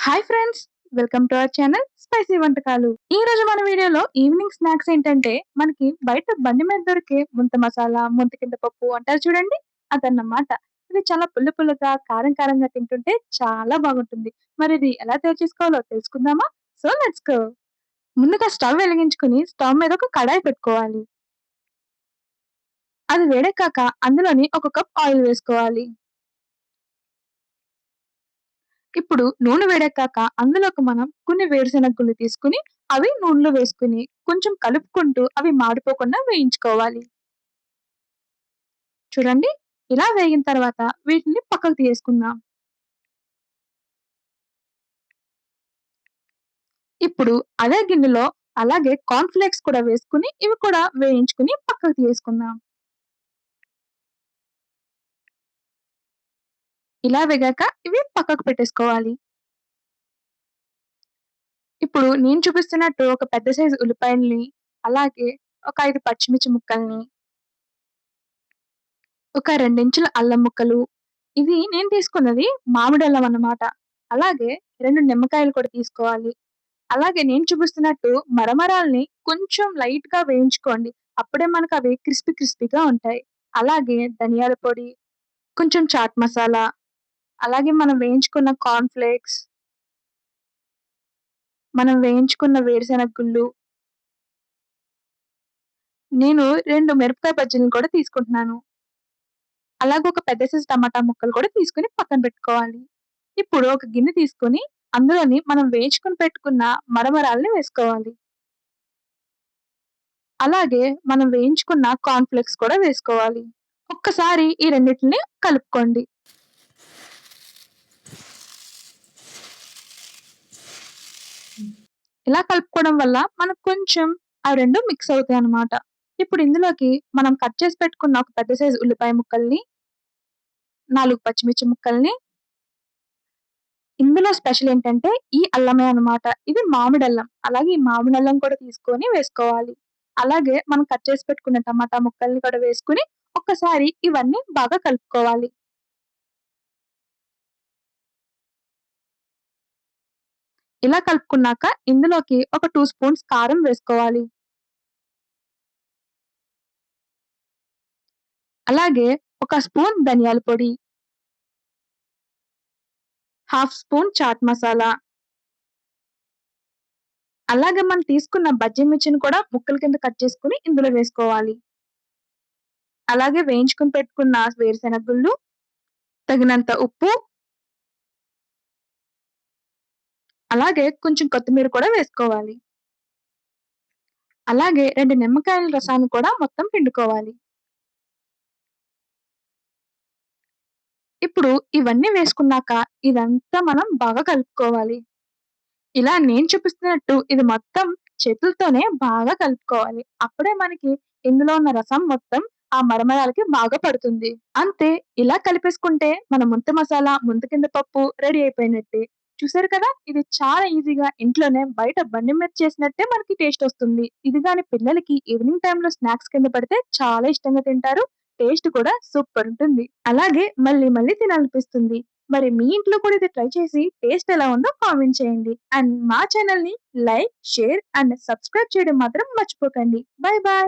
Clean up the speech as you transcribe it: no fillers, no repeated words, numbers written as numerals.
Hi friends! Welcome to our channel spicy వంటకాలు. ఈ రోజు మన వీడియోలో ఈవినింగ్ స్నాక్స్ ఏంటంటే, మనకి బయట బండి మీద దొరికే ముంత మసాలా, ముంత కింద పప్పు అంటారు చూడండి అదన్నమాట. ఇది చాలా పుల్ల పుల్లగా, కారం కారంగా తింటుంటే చాలా బాగుంటుంది. మరి ఇది ఎలా తయారు చేసుకోవాలో తెలుసుకుందామా? So let's go! ముందుగా స్టవ్ వెలిగించుకొని స్టవ్ మీద ఒక కడాయి పెట్టుకోవాలి. అది వేడెక్కాక అందులోని ఒక కప్ ఆయిల్ వేసుకోవాలి. ఇప్పుడు నూనె వేడెక్కాక అందులోకి మనం కొన్ని వేరుశనగ గుళ్ళు తీసుకొని, అవి నూనెలో వేసుకొని, కొంచెం కలుపుకుంటూ అవి మాడిపోకుండా వేయించుకోవాలి. చూడండి, ఇలా వేగిన తర్వాత వీటిని పక్కకు తీసుకుందాం. ఇప్పుడు అదే గిన్నెలో అలాగే కార్న్ ఫ్లేక్స్ కూడా వేసుకొని, ఇవి కూడా వేయించుకొని పక్కకు తీసుకుందాం. ఇలా వేగాక ఇవి పక్కకు పెట్టేసుకోవాలి. ఇప్పుడు నేను చూపిస్తున్నట్టు ఒక పెద్ద సైజు ఉల్లిపాయల్ని, అలాగే ఒక 5 పచ్చిమిర్చి ముక్కల్ని, ఒక 2 ఇంచుల అల్లం ముక్కలు, ఇది నేను తీసుకున్నది మామిడల్లం అన్నమాట. అలాగే 2 నిమ్మకాయలు కూడా తీసుకోవాలి. అలాగే నేను చూపిస్తున్నట్టు మరమరాల్ని కొంచెం లైట్‌గా వేయించుకోండి. అప్పుడే మనకవి క్రిస్పీగా ఉంటాయి. అలాగే ధనియాల పొడి, కొంచెం చాట్ మసాలా, అలాగే మనం వేయించుకున్న కార్న్ ఫ్లేక్స్, మనం వేయించుకున్న వేరుశెనగ గుళ్ళు, నేను 2 మిరపకాయ బజ్జీలను కూడా తీసుకుంటున్నాను. అలాగే ఒక పెద్ద సైజు టమాటా ముక్కలు కూడా తీసుకొని పక్కన పెట్టుకోవాలి. ఇప్పుడు ఒక గిన్నె తీసుకొని అందులోని మనం వేయించుకొని పెట్టుకున్న మరమరాల్ని వేసుకోవాలి. అలాగే మనం వేయించుకున్న కార్న్ ఫ్లేక్స్ కూడా వేసుకోవాలి. ఒక్కసారి ఈ రెండిటిని కలుపుకోండి. ఇలా కలుపుకోవడం వల్ల మనకు కొంచెం ఆ 2 మిక్స్ అవుతాయన్నమాట. ఇప్పుడు ఇందులోకి మనం కట్ చేసి పెట్టుకున్న ఒక పెద్ద సైజు ఉల్లిపాయ ముక్కల్ని, 4 పచ్చిమిర్చి ముక్కల్ని, ఇందులో స్పెషల్ ఏంటంటే ఈ అల్లమే అన్నమాట. ఇది మామిడల్లం. అలాగే ఈ మామిడల్లం కూడా తీసుకొని వేసుకోవాలి. అలాగే మనం కట్ చేసి పెట్టుకున్న టమాటా ముక్కల్ని కూడా వేసుకొని ఒక్కసారి ఇవన్నీ బాగా కలుపుకోవాలి. ఇలా కలుపుకున్నాక ఇందులోకి ఒక 2 స్పూన్స్ కారం వేసుకోవాలి. అలాగే ఒక స్పూన్ ధనియాల పొడి, హాఫ్ స్పూన్ చాట్ మసాలా, అలాగే మనం తీసుకున్న బజ్జీ మిర్చిని కూడా ముక్కల కింద కట్ చేసుకొని ఇందులో వేసుకోవాలి. అలాగే వేయించుకొని పెట్టుకున్న వేరుశెనగ గుళ్ళు, తగినంత ఉప్పు, అలాగే కొంచెం కొత్తిమీర కూడా వేసుకోవాలి. అలాగే 2 నిమ్మకాయల రసాన్ని కూడా మొత్తం పిండుకోవాలి. ఇప్పుడు ఇవన్నీ వేసుకున్నాక ఇదంతా మనం బాగా కలుపుకోవాలి. ఇలా నేను చూపిస్తున్నట్టు ఇది మొత్తం చేతులతోనే బాగా కలుపుకోవాలి. అప్పుడే మనకి ఇందులో ఉన్న రసం మొత్తం ఆ మరమరాలకి బాగా పడుతుంది. అంతే, ఇలా కలిపేసుకుంటే మన ముంత మసాలా, ముంత కింద పప్పు రెడీ అయిపోయినట్టే. చూసారు కదా! ఇది చాలా ఈజీగా ఇంట్లోనే బయట బండి మీద చేసినట్టే మనకి టేస్ట్ వస్తుంది. ఇది గాని పిల్లలకి ఈవినింగ్ టైమ్‌లో స్నాక్స్ కింద పెడితే చాలా ఇష్టంగా తింటారు. టేస్ట్ కూడా సూపర్ ఉంటుంది. అలాగే మళ్ళీ మళ్ళీ తినాలనిపిస్తుంది. మరి మీ ఇంట్లో కూడా ఇది ట్రై చేసి టేస్ట్ ఎలా ఉందో కామెంట్ చేయండి. అండ్ మా ఛానెల్‌ని లైక్, షేర్ అండ్ సబ్స్క్రైబ్ చేయడం మాత్రం మర్చిపోకండి. By by.